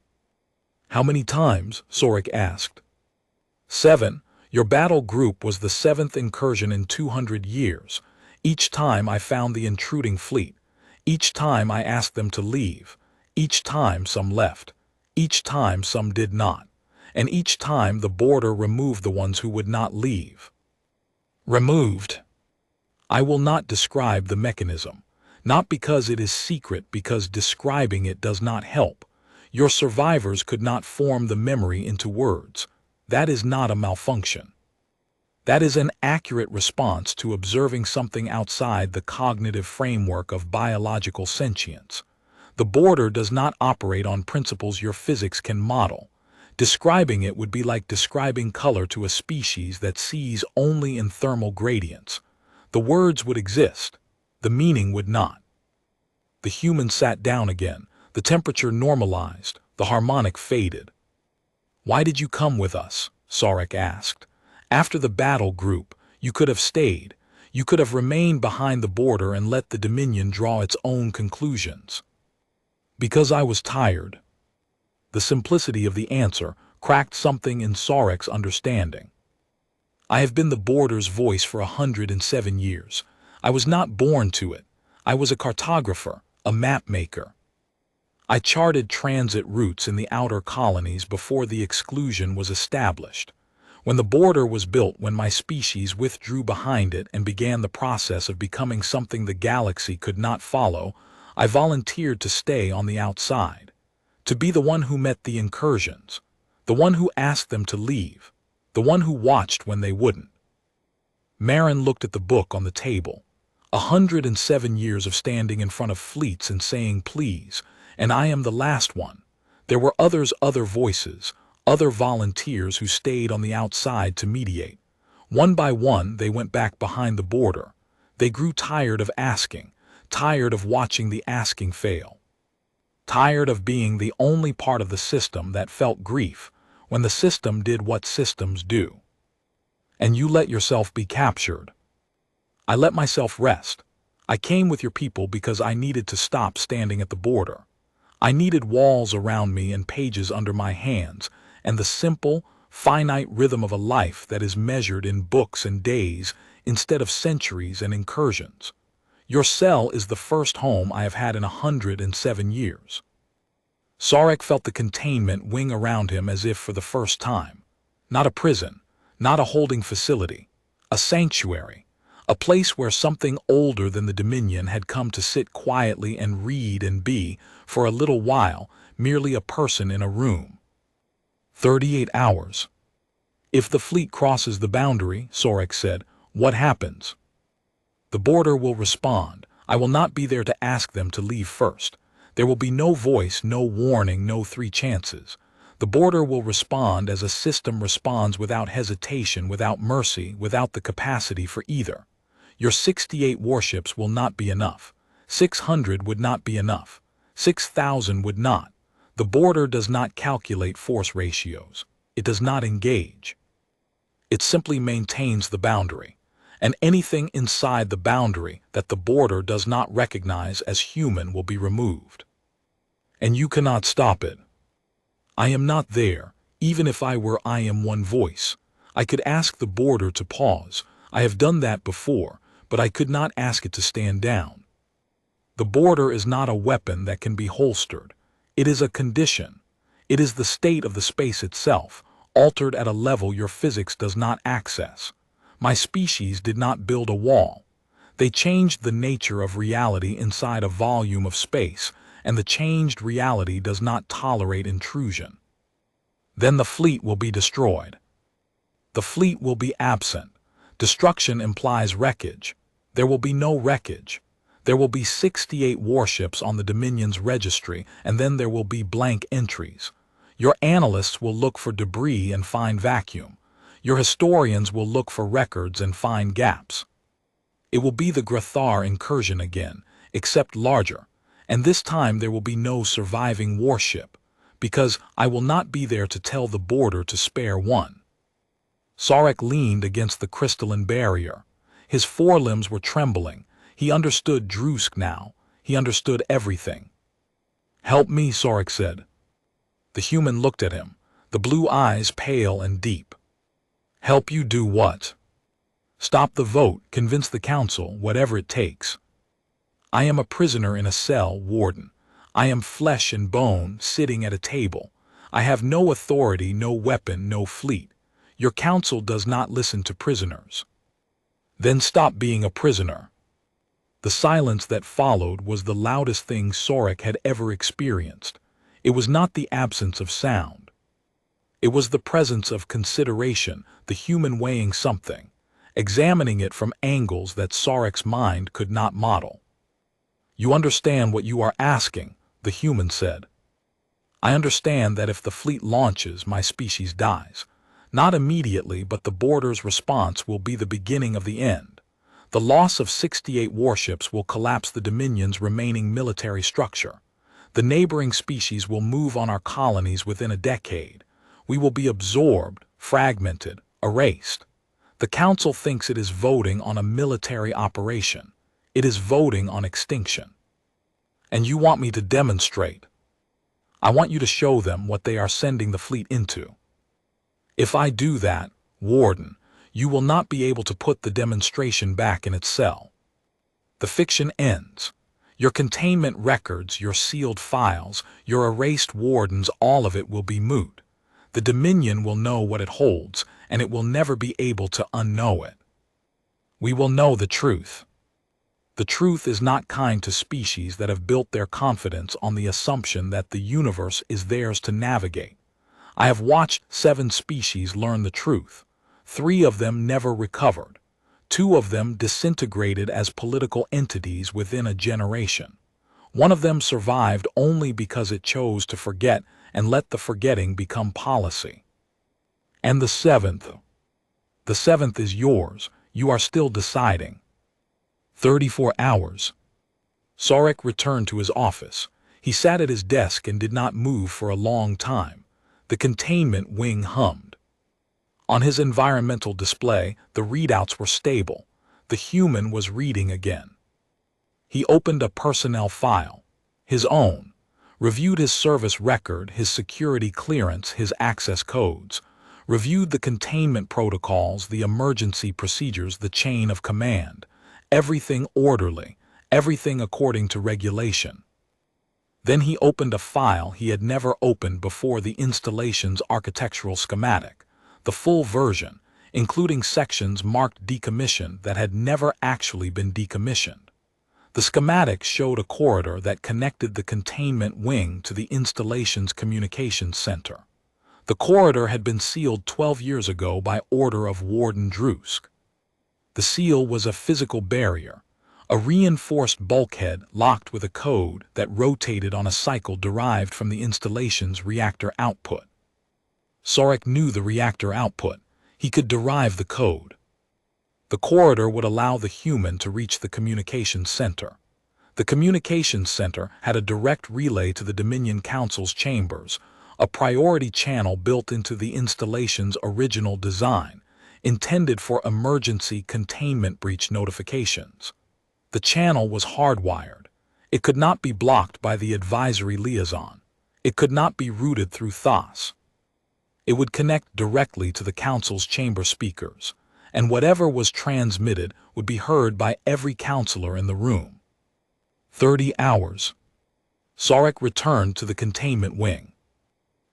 How many times? Sarek asked. 7. Your battle group was the 7th incursion in 200 years. Each time I found the intruding fleet. Each time I asked them to leave. Each time some left. Each time some did not. And each time the border removed the ones who would not leave. Removed. I will not describe the mechanism. Not because it is secret, because describing it does not help. Your survivors could not form the memory into words. That is not a malfunction. That is an accurate response to observing something outside the cognitive framework of biological sentience. The border does not operate on principles your physics can model. Describing it would be like describing color to a species that sees only in thermal gradients. The words would exist, the meaning would not. The human sat down again, the temperature normalized, the harmonic faded. "Why did you come with us?" Sarek asked. "After the battle group, you could have stayed. You could have remained behind the border and let the Dominion draw its own conclusions." "Because I was tired." The simplicity of the answer cracked something in Sarek's understanding. "I have been the border's voice for 107 years. I was not born to it. I was a cartographer, a map maker. I charted transit routes in the outer colonies before the exclusion was established. When the border was built, when my species withdrew behind it and began the process of becoming something the galaxy could not follow, I volunteered to stay on the outside, to be the one who met the incursions, the one who asked them to leave, the one who watched when they wouldn't." Marin looked at the book on the table. 107 years of standing in front of fleets and saying please, and I am the last one. There were others, other voices, other volunteers who stayed on the outside to mediate. One by one, they went back behind the border. They grew tired of asking, tired of watching the asking fail, tired of being the only part of the system that felt grief when the system did what systems do. "And you let yourself be captured." "I let myself rest. I came with your people because I needed to stop standing at the border. I needed walls around me and pages under my hands, and the simple, finite rhythm of a life that is measured in books and days instead of centuries and incursions. Your cell is the first home I have had in 107 years. Sarek felt the containment wing around him as if for the first time. Not a prison, not a holding facility, a sanctuary, a place where something older than the Dominion had come to sit quietly and read and be, for a little while, merely a person in a room. 38 hours. "If the fleet crosses the boundary," Sarek said, "what happens?" "The border will respond. I will not be there to ask them to leave first. There will be no voice, no warning, no three chances. The border will respond as a system responds, without hesitation, without mercy, without the capacity for either. Your 68 warships will not be enough. 600 would not be enough. 6,000 would not. The border does not calculate force ratios. It does not engage. It simply maintains the boundary. And anything inside the boundary that the border does not recognize as human will be removed. And you cannot stop it. I am not there. Even if I were, I am one voice. I could ask the border to pause. I have done that before, but I could not ask it to stand down. The border is not a weapon that can be holstered. It is a condition. It is the state of the space itself, altered at a level your physics does not access. My species did not build a wall. They changed the nature of reality inside a volume of space, and the changed reality does not tolerate intrusion. Then the fleet will be destroyed. The fleet will be absent. Destruction implies wreckage. There will be no wreckage. There will be 68 warships on the Dominion's registry, and then there will be blank entries. Your analysts will look for debris and find vacuum. Your historians will look for records and find gaps. It will be the Grathar incursion again, except larger, and this time there will be no surviving warship, because I will not be there to tell the border to spare one. Sarek leaned against the crystalline barrier. His forelimbs were trembling. He understood Drusk now. He understood everything. "Help me," Sarek said. The human looked at him, the blue eyes pale and deep. "Help you do what?" "Stop the vote, convince the council, whatever it takes." "I am a prisoner in a cell, Warden. I am flesh and bone, sitting at a table. I have no authority, no weapon, no fleet. Your council does not listen to prisoners." "Then stop being a prisoner." The silence that followed was the loudest thing Sarek had ever experienced. It was not the absence of sound. It was the presence of consideration, the human weighing something, examining it from angles that Sarek's mind could not model. "You understand what you are asking," the human said. I understand that if the fleet launches, my species dies. Not immediately, but the border's response will be the beginning of the end. The loss of 68 warships will collapse the Dominion's remaining military structure. The neighboring species will move on our colonies within a decade. We will be absorbed, fragmented, erased. The Council thinks it is voting on a military operation. It is voting on extinction. And you want me to demonstrate. I want you to show them what they are sending the fleet into. If I do that, Warden, you will not be able to put the demonstration back in its cell. The fiction ends. Your containment records, your sealed files, your erased wardens, all of it will be moot. The Dominion will know what it holds, and it will never be able to unknow it. We will know the truth. The truth is not kind to species that have built their confidence on the assumption that the universe is theirs to navigate. I have watched 7 species learn the truth. 3 of them never recovered. 2 of them disintegrated as political entities within a generation. 1 of them survived only because it chose to forget and let the forgetting become policy. And the 7th? The 7th is yours. You are still deciding. 34 hours. Sarek returned to his office. He sat at his desk and did not move for a long time. The containment wing hummed. On his environmental display, the readouts were stable. The human was reading again. He opened a personnel file, his own, reviewed his service record, his security clearance, his access codes, reviewed the containment protocols, the emergency procedures, the chain of command, everything orderly, everything according to regulation. Then he opened a file he had never opened before, the installation's architectural schematic, the full version, including sections marked decommissioned that had never actually been decommissioned. The schematic showed a corridor that connected the containment wing to the installation's communications center. The corridor had been sealed 12 years ago by order of Warden Drusk. The seal was a physical barrier, a reinforced bulkhead locked with a code that rotated on a cycle derived from the installation's reactor output. Sarek knew the reactor output. He could derive the code. The corridor would allow the human to reach the communications center. The communications center had a direct relay to the Dominion Council's chambers, a priority channel built into the installation's original design, intended for emergency containment breach notifications. The channel was hardwired. It could not be blocked by the advisory liaison. It could not be routed through THOS. It would connect directly to the Council's chamber speakers, and whatever was transmitted would be heard by every counselor in the room. 30 hours. Sarek returned to the containment wing.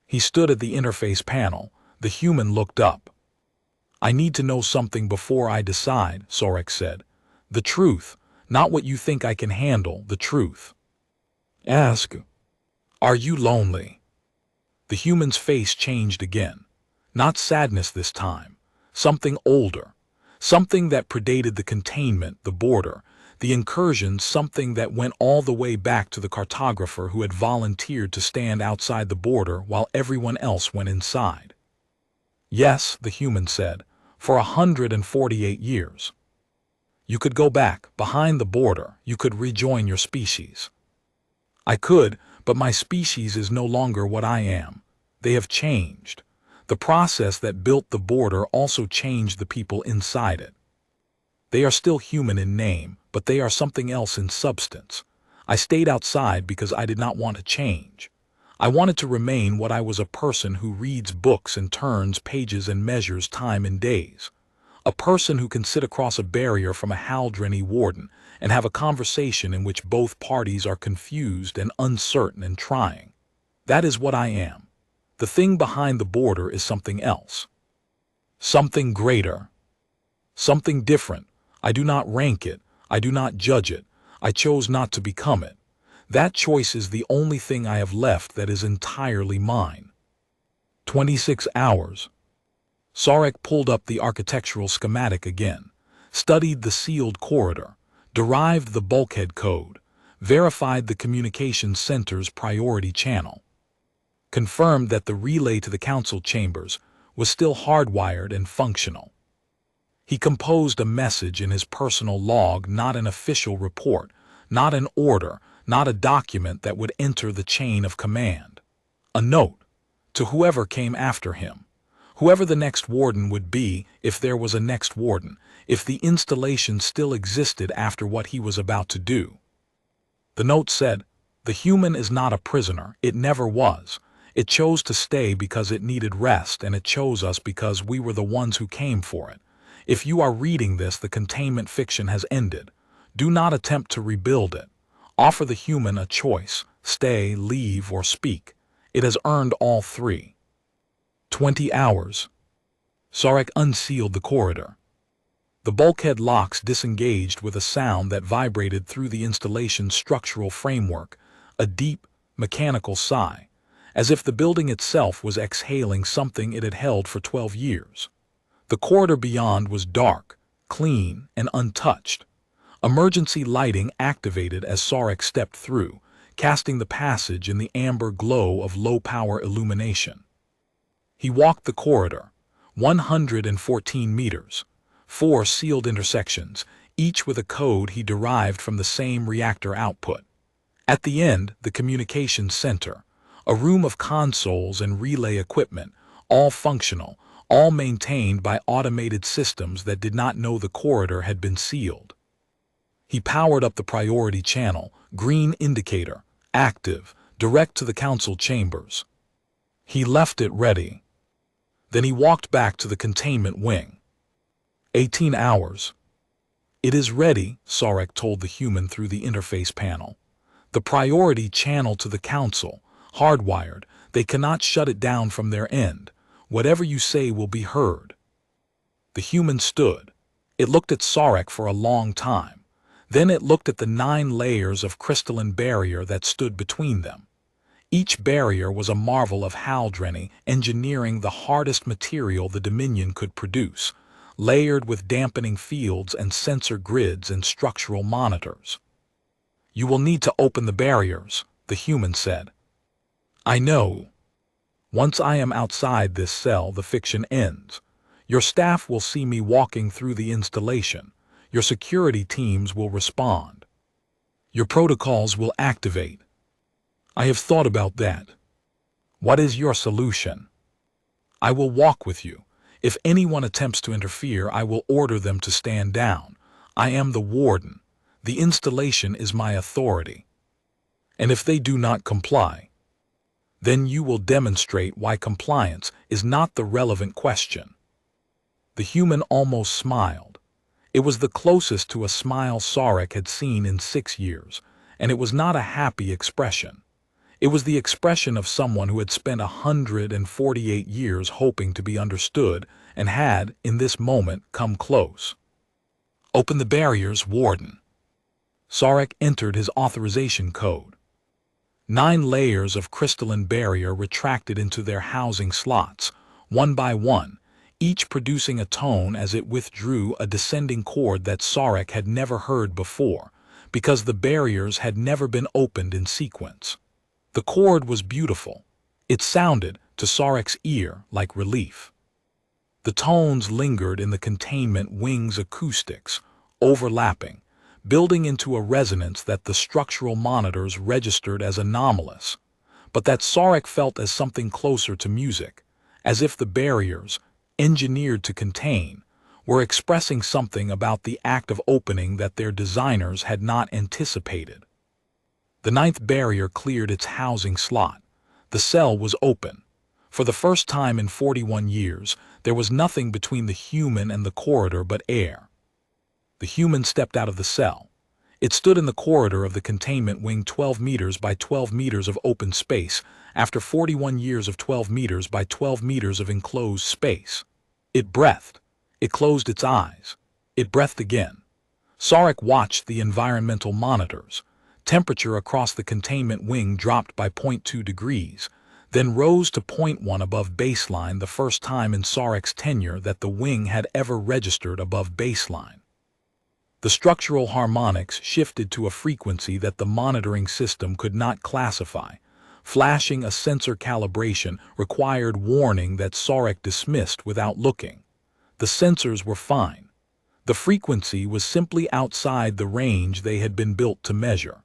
He stood at the interface panel. The human looked up. "I need to know something before I decide," Sarek said. "The truth, not what you think I can handle, the truth." "Ask. Are you lonely?" The human's face changed again. Not sadness this time. Something older. Something that predated the containment, the border, the incursion, something that went all the way back to the cartographer who had volunteered to stand outside the border while everyone else went inside. "Yes," the human said, "for 148 years. You could go back, behind the border, you could rejoin your species." "I could, but my species is no longer what I am. They have changed. The process that built the border also changed the people inside it. They are still human in name, but they are something else in substance. I stayed outside because I did not want to change. I wanted to remain what I was, a person who reads books and turns pages and measures time in days. A person who can sit across a barrier from a Haldreni warden and have a conversation in which both parties are confused and uncertain and trying. That is what I am. The thing behind the border is something else. Something greater. Something different. I do not rank it. I do not judge it. I chose not to become it. That choice is the only thing I have left that is entirely mine." 26 hours. Sarek pulled up the architectural schematic again, studied the sealed corridor, derived the bulkhead code, verified the communications center's priority channel. confirmed that the relay to the council chambers was still hardwired and functional. He composed a message in his personal log, not an official report, not an order, not a document that would enter the chain of command. A note to whoever came after him, whoever the next warden would be, if there was a next warden, if the installation still existed after what he was about to do. The note said, "The human is not a prisoner, it never was. It chose to stay because it needed rest, and it chose us because we were the ones who came for it. If you are reading this, the containment fiction has ended. Do not attempt to rebuild it. Offer the human a choice, stay, leave, or speak. It has earned all three." 20 hours. Sarek unsealed the corridor. The bulkhead locks disengaged with a sound that vibrated through the installation's structural framework, a deep, mechanical sigh, as if the building itself was exhaling something it had held for 12 years. The corridor beyond was dark, clean, and untouched. Emergency lighting activated as Sarek stepped through, casting the passage in the amber glow of low-power illumination. He walked the corridor, 114 meters, 4 sealed intersections, each with a code he derived from the same reactor output. At the end, the communications center, a room of consoles and relay equipment, all functional, all maintained by automated systems that did not know the corridor had been sealed. He powered up the priority channel, green indicator, active, direct to the council chambers. He left it ready. Then he walked back to the containment wing. 18 hours. "It is ready," Sarek told the human through the interface panel. "The priority channel to the council, hardwired, they cannot shut it down from their end. Whatever you say will be heard." The human stood. It looked at Sarek for a long time. Then it looked at the 9 layers of crystalline barrier that stood between them. Each barrier was a marvel of Haldreni engineering the hardest material the Dominion could produce, layered with dampening fields and sensor grids and structural monitors. "You will need to open the barriers," the human said. "I know. Once I am outside this cell, the fiction ends. Your staff will see me walking through the installation. Your security teams will respond. Your protocols will activate. I have thought about that. What is your solution? I will walk with you. If anyone attempts to interfere, I will order them to stand down. I am the warden. The installation is my authority. And if they do not comply, then you will demonstrate why compliance is not the relevant question." The human almost smiled. It was the closest to a smile Sarek had seen in 6 years, and it was not a happy expression. It was the expression of someone who had spent 148 years hoping to be understood and had, in this moment, come close. "Open the barriers, Warden." Sarek entered his authorization code. 9 layers of crystalline barrier retracted into their housing slots, one by one, each producing a tone as it withdrew, a descending chord that Sarek had never heard before, because the barriers had never been opened in sequence. The chord was beautiful. It sounded, to Sarek's ear, like relief. The tones lingered in the containment wing's acoustics, overlapping, building into a resonance that the structural monitors registered as anomalous, but that Sarek felt as something closer to music, as if the barriers, engineered to contain, were expressing something about the act of opening that their designers had not anticipated. The 9th barrier cleared its housing slot. The cell was open. For the first time in 41 years, there was nothing between the human and the corridor but air. The human stepped out of the cell. It stood in the corridor of the containment wing, 12 meters by 12 meters of open space, after 41 years of 12 meters by 12 meters of enclosed space. It breathed. It closed its eyes. It breathed again. Sarek watched the environmental monitors. Temperature across the containment wing dropped by 0.2 degrees, then rose to 0.1 above baseline, the first time in Sarek's tenure that the wing had ever registered above baseline. The structural harmonics shifted to a frequency that the monitoring system could not classify, Flashing a sensor calibration required warning that Sarek dismissed without looking. The sensors were fine. The frequency was simply outside the range they had been built to measure.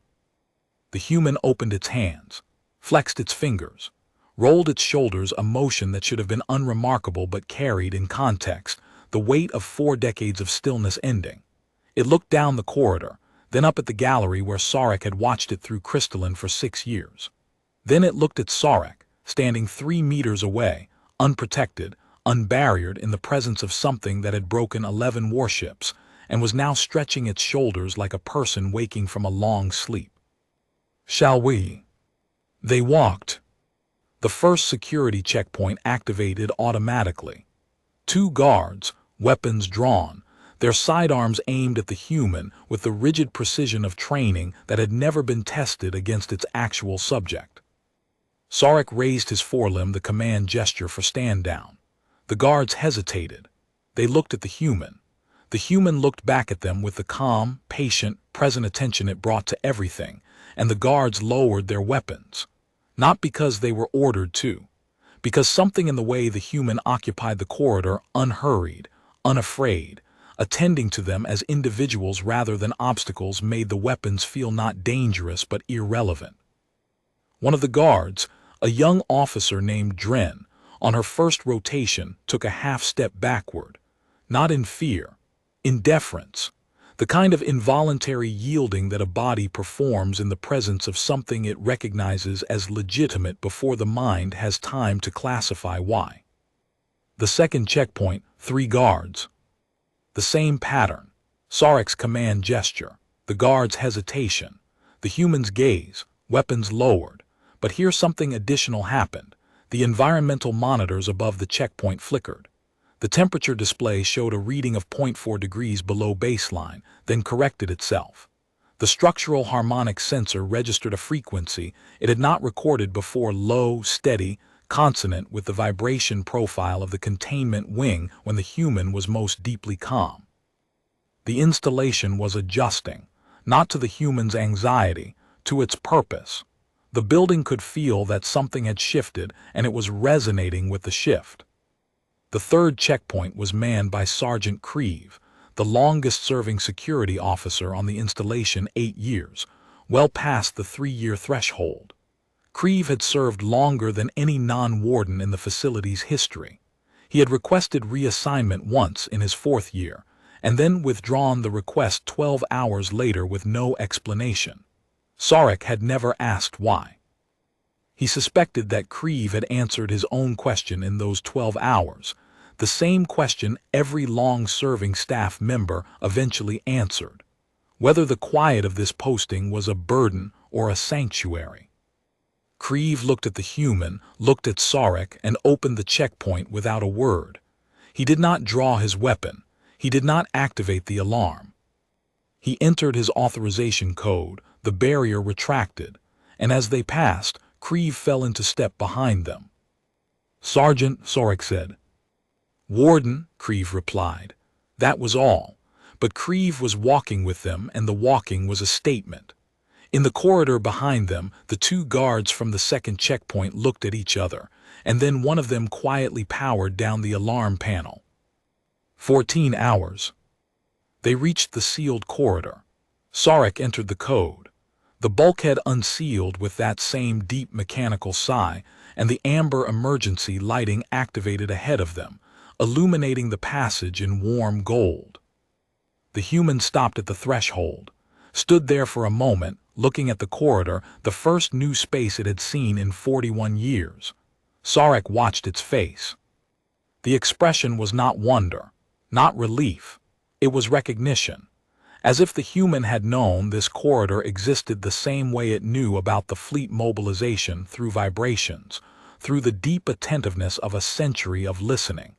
The human opened its hands, flexed its fingers, rolled its shoulders, a motion that should have been unremarkable but carried in context the weight of 4 decades of stillness ending. It looked down the corridor, then up at the gallery where Sarek had watched it through crystalline for 6 years. Then it looked at Sarek, standing 3 meters away, unprotected, unbarriered in the presence of something that had broken 11 warships and was now stretching its shoulders like a person waking from a long sleep. "Shall we?" They walked. The first security checkpoint activated automatically. 2 guards, weapons drawn, their sidearms aimed at the human with the rigid precision of training that had never been tested against its actual subject. Sarek raised his forelimb, the command gesture for stand down. The guards hesitated. They looked at the human. The human looked back at them with the calm, patient, present attention it brought to everything, and the guards lowered their weapons. Not because they were ordered to, because something in the way the human occupied the corridor, unhurried, unafraid, attending to them as individuals rather than obstacles, made the weapons feel not dangerous but irrelevant. One of the guards, a young officer named Dren, on her first rotation took a half-step backward, not in fear, in deference, the kind of involuntary yielding that a body performs in the presence of something it recognizes as legitimate before the mind has time to classify why. The second checkpoint, 3 guards. The same pattern, Sarek's command gesture, the guard's hesitation, the human's gaze, weapons lowered, but here something additional happened. The environmental monitors above the checkpoint flickered. The temperature display showed a reading of 0.4 degrees below baseline, then corrected itself. The structural harmonic sensor registered a frequency it had not recorded before, low, steady, consonant with the vibration profile of the containment wing when the human was most deeply calm. The installation was adjusting, not to the human's anxiety, to its purpose. The building could feel that something had shifted, and it was resonating with the shift. The third checkpoint was manned by Sergeant Creve, the longest-serving security officer on the installation, 8 years, well past the 3-year threshold. Creve had served longer than any non-warden in the facility's history. He had requested reassignment once in his 4th year, and then withdrawn the request 12 hours later with no explanation. Sarek had never asked why. He suspected that Creve had answered his own question in those 12 hours, the same question every long-serving staff member eventually answered, whether the quiet of this posting was a burden or a sanctuary. Creve looked at the human, looked at Sarek, and opened the checkpoint without a word. He did not draw his weapon. He did not activate the alarm. He entered his authorization code. The barrier retracted, and as they passed, Creve fell into step behind them. "Sergeant," Sarek said. "Warden," Creve replied. That was all, but Creve was walking with them, and the walking was a statement. In the corridor behind them, the 2 guards from the second checkpoint looked at each other, and then one of them quietly powered down the alarm panel. 14 hours. They reached the sealed corridor. Sarek entered the code. The bulkhead unsealed with that same deep mechanical sigh, and the amber emergency lighting activated ahead of them, illuminating the passage in warm gold. The human stopped at the threshold, stood there for a moment, looking at the corridor, the first new space it had seen in 41 years. Sarek watched its face. The expression was not wonder, not relief. It was recognition. As if the human had known this corridor existed the same way it knew about the fleet mobilization, through vibrations, through the deep attentiveness of a century of listening.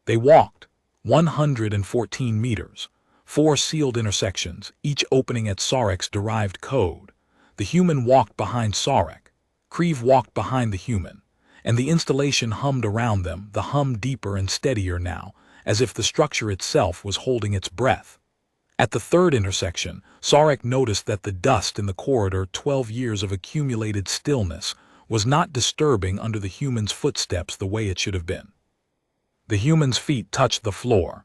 They walked, 114 meters, 4 sealed intersections, each opening at Sarek's derived code. The human walked behind Sarek. Creve walked behind the human, and the installation hummed around them, the hum deeper and steadier now, as if the structure itself was holding its breath. At the third intersection, Sarek noticed that the dust in the corridor, 12 years of accumulated stillness, was not disturbing under the human's footsteps the way it should have been. The human's feet touched the floor.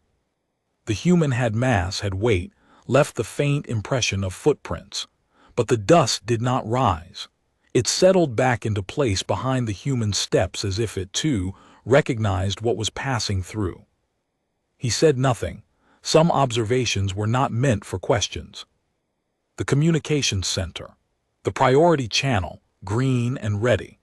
The human had mass, had weight, left the faint impression of footprints. But the dust did not rise. It settled back into place behind the human's steps as if it, too, recognized what was passing through. He said nothing. Some observations were not meant for questions. The communications center. The priority channel, green and ready.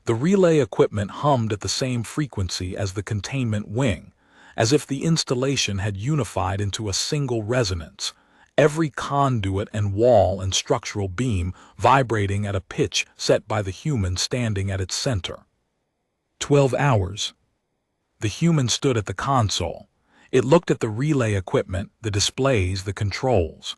The relay equipment hummed at the same frequency as the containment wing, as if the installation had unified into a single resonance, every conduit and wall and structural beam vibrating at a pitch set by the human standing at its center. 12 hours. The human stood at the console. It looked at the relay equipment, the displays, the controls.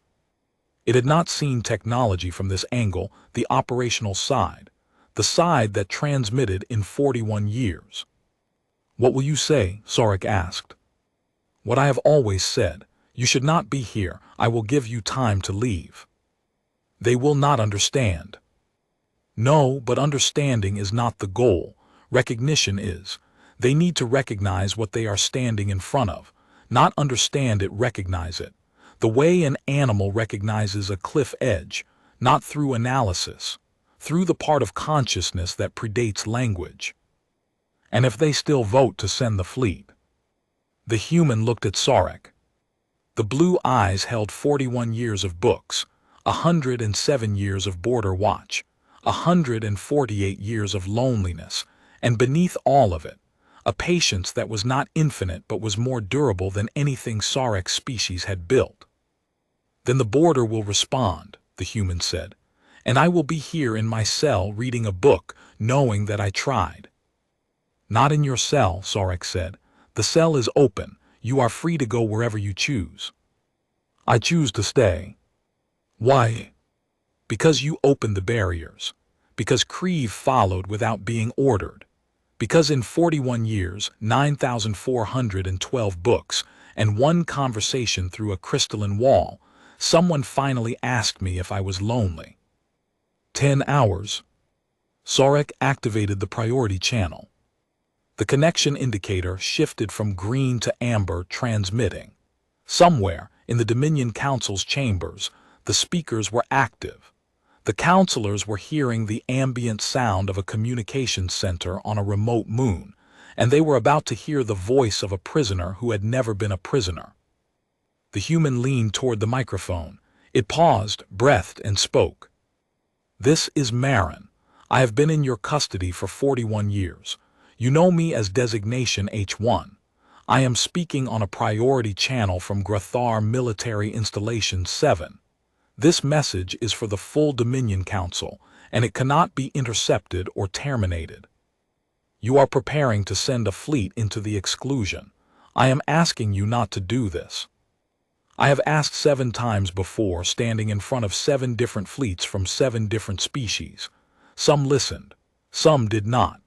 It had not seen technology from this angle, the operational side, the side that transmitted in 41 years. "What will you say?" Sarek asked. "What I have always said. You should not be here. I will give you time to leave." "They will not understand." "No, but understanding is not the goal. Recognition is. They need to recognize what they are standing in front of. Not understand it, recognize it. The way an animal recognizes a cliff edge, not through analysis, through the part of consciousness that predates language." "And if they still vote to send the fleet?" The human looked at Sarek. The blue eyes held 41 years of books, 107 years of border watch, 148 years of loneliness, and beneath all of it, a patience that was not infinite but was more durable than anything Sarek's species had built. "Then the border will respond," the human said, "and I will be here in my cell reading a book, knowing that I tried." "Not in your cell," Sarek said. "The cell is open. You are free to go wherever you choose." "I choose to stay." "Why?" "Because you opened the barriers. Because Creve followed without being ordered. Because in 41 years, 9,412 books, and one conversation through a crystalline wall, someone finally asked me if I was lonely." 10 hours. Sarek activated the priority channel. The connection indicator shifted from green to amber, transmitting. Somewhere, in the Dominion Council's chambers, the speakers were active. The counselors were hearing the ambient sound of a communications center on a remote moon, and they were about to hear the voice of a prisoner who had never been a prisoner. The human leaned toward the microphone. It paused, breathed, and spoke. "This is Marin. I have been in your custody for 41 years. You know me as designation H1. I am speaking on a priority channel from Grathar Military Installation 7. This message is for the full Dominion Council, and it cannot be intercepted or terminated. You are preparing to send a fleet into the exclusion. I am asking you not to do this. I have asked 7 times before, standing in front of 7 different fleets from 7 different species. Some listened, some did not.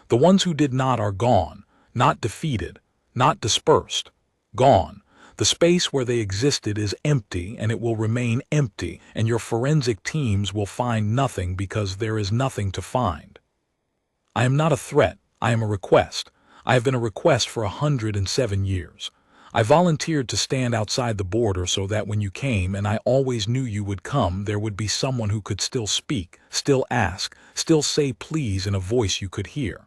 The ones who did not are gone, not defeated, not dispersed, gone. The space where they existed is empty, and it will remain empty, and your forensic teams will find nothing because there is nothing to find. I am not a threat, I am a request. I have been a request for 107 years. I volunteered to stand outside the border so that when you came, and I always knew you would come, there would be someone who could still speak, still ask, still say please in a voice you could hear.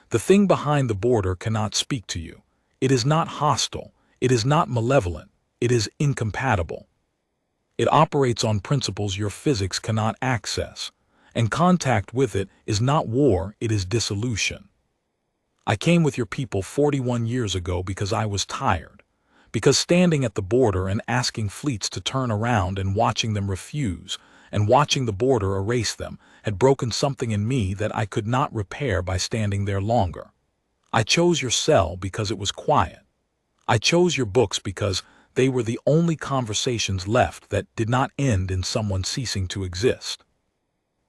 The thing behind the border cannot speak to you. It is not hostile. It is not malevolent. It is incompatible. It operates on principles your physics cannot access, and contact with it is not war, it is dissolution. I came with your people 41 years ago because I was tired, because standing at the border and asking fleets to turn around and watching them refuse, and watching the border erase them, had broken something in me that I could not repair by standing there longer. I chose your cell because it was quiet. I chose your books because they were the only conversations left that did not end in someone ceasing to exist.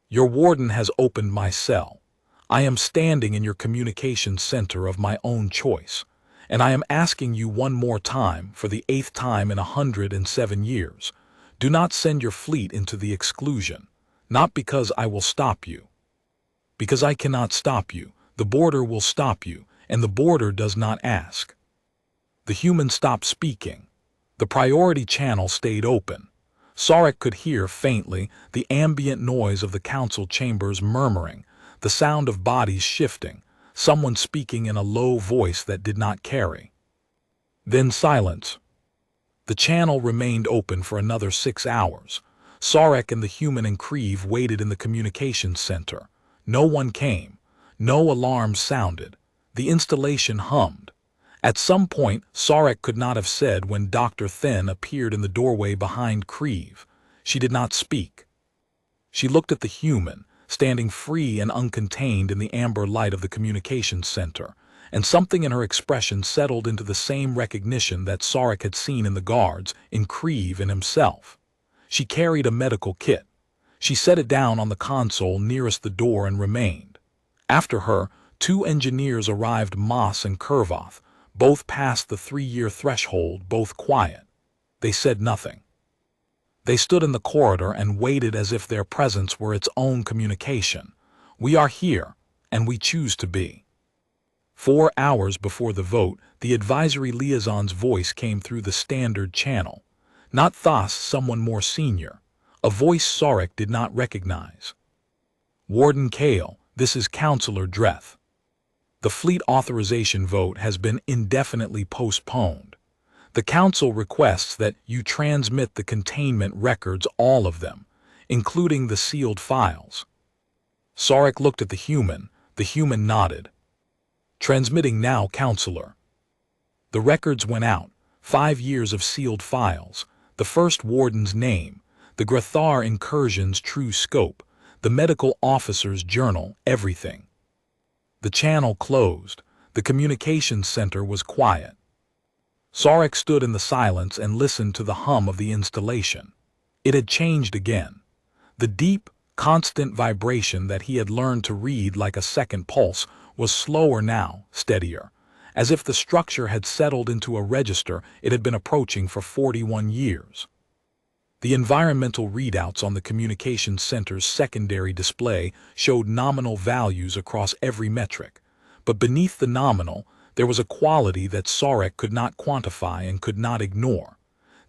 Your warden has opened my cell. I am standing in your communications center of my own choice, And I am asking you one more time, for the 8th time in 107 years, do not send your fleet into the exclusion, not because I will stop you. Because I cannot stop you, the border will stop you, and the border does not ask. The human stopped speaking. The priority channel stayed open. Sarek could hear faintly the ambient noise of the council chambers murmuring, the sound of bodies shifting, someone speaking in a low voice that did not carry. Then silence. The channel remained open for another 6 hours. Sarek and the human and Creve waited in the communications center. No one came. No alarms sounded. The installation hummed. At some point, Sarek could not have said when Dr. Thin appeared in the doorway behind Creve. She did not speak. She looked at the human, standing free and uncontained in the amber light of the communications center, and something in her expression settled into the same recognition that Sarek had seen in the guards, in Creve and himself. She carried a medical kit. She set it down on the console nearest the door and remained. After her, 2 engineers arrived, Moss and Kurvoth, both past the 3-year threshold, both quiet. They said nothing. They stood in the corridor and waited as if their presence were its own communication. We are here, and we choose to be. 4 hours before the vote, the advisory liaison's voice came through the standard channel. Not Thas, someone more senior. A voice Sarek did not recognize. Warden Kale, this is Councillor Dreth. The fleet authorization vote has been indefinitely postponed. The Council requests that you transmit the containment records, all of them, including the sealed files. Sarek looked at the human nodded. Transmitting now, Councillor. The records went out, 5 years of sealed files, the first warden's name, the Grathar incursion's true scope, the medical officer's journal, everything. The channel closed. The communications center was quiet. Sarek stood in the silence and listened to the hum of the installation. It had changed again. The deep, constant vibration that he had learned to read like a second pulse was slower now, steadier, as if the structure had settled into a register it had been approaching for 41 years. The environmental readouts on the communications center's secondary display showed nominal values across every metric, but beneath the nominal, there was a quality that Sarek could not quantify and could not ignore.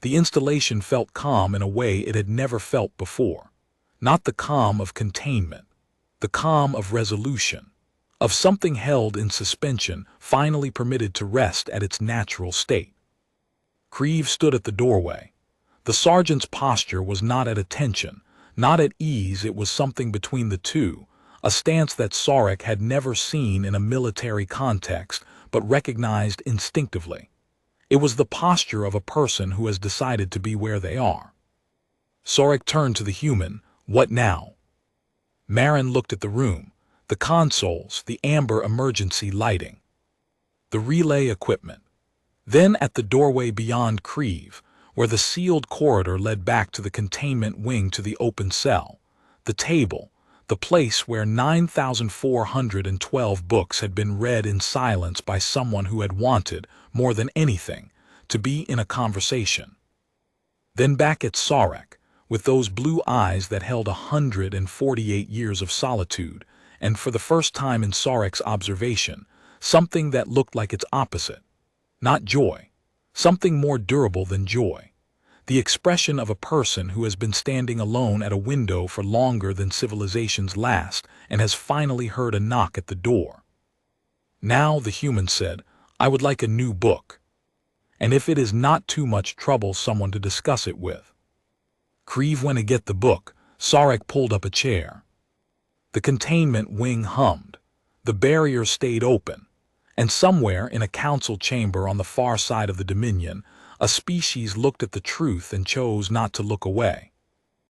The installation felt calm in a way it had never felt before. Not the calm of containment, the calm of resolution, of something held in suspension, finally permitted to rest at its natural state. Creve stood at the doorway. The sergeant's posture was not at attention, not at ease. It was something between the two, a stance that Sarek had never seen in a military context, but recognized instinctively. It was the posture of a person who has decided to be where they are. Sarek turned to the human. What now? Marin looked at the room, the consoles, the amber emergency lighting, the relay equipment. Then at the doorway beyond Creve, where the sealed corridor led back to the containment wing, to the open cell, the table, the place where 9,412 books had been read in silence by someone who had wanted, more than anything, to be in a conversation. Then back at Sarek, with those blue eyes that held 148 years of solitude, and for the first time in Sarek's observation, something that looked like its opposite. Not joy, something more durable than joy. The expression of a person who has been standing alone at a window for longer than civilizations last and has finally heard a knock at the door. Now, the human said, I would like a new book. And if it is not too much trouble, someone to discuss it with. Creve went to get the book. Sarek pulled up a chair. The containment wing hummed. The barrier stayed open. And somewhere in a council chamber on the far side of the Dominion, a species looked at the truth and chose not to look away.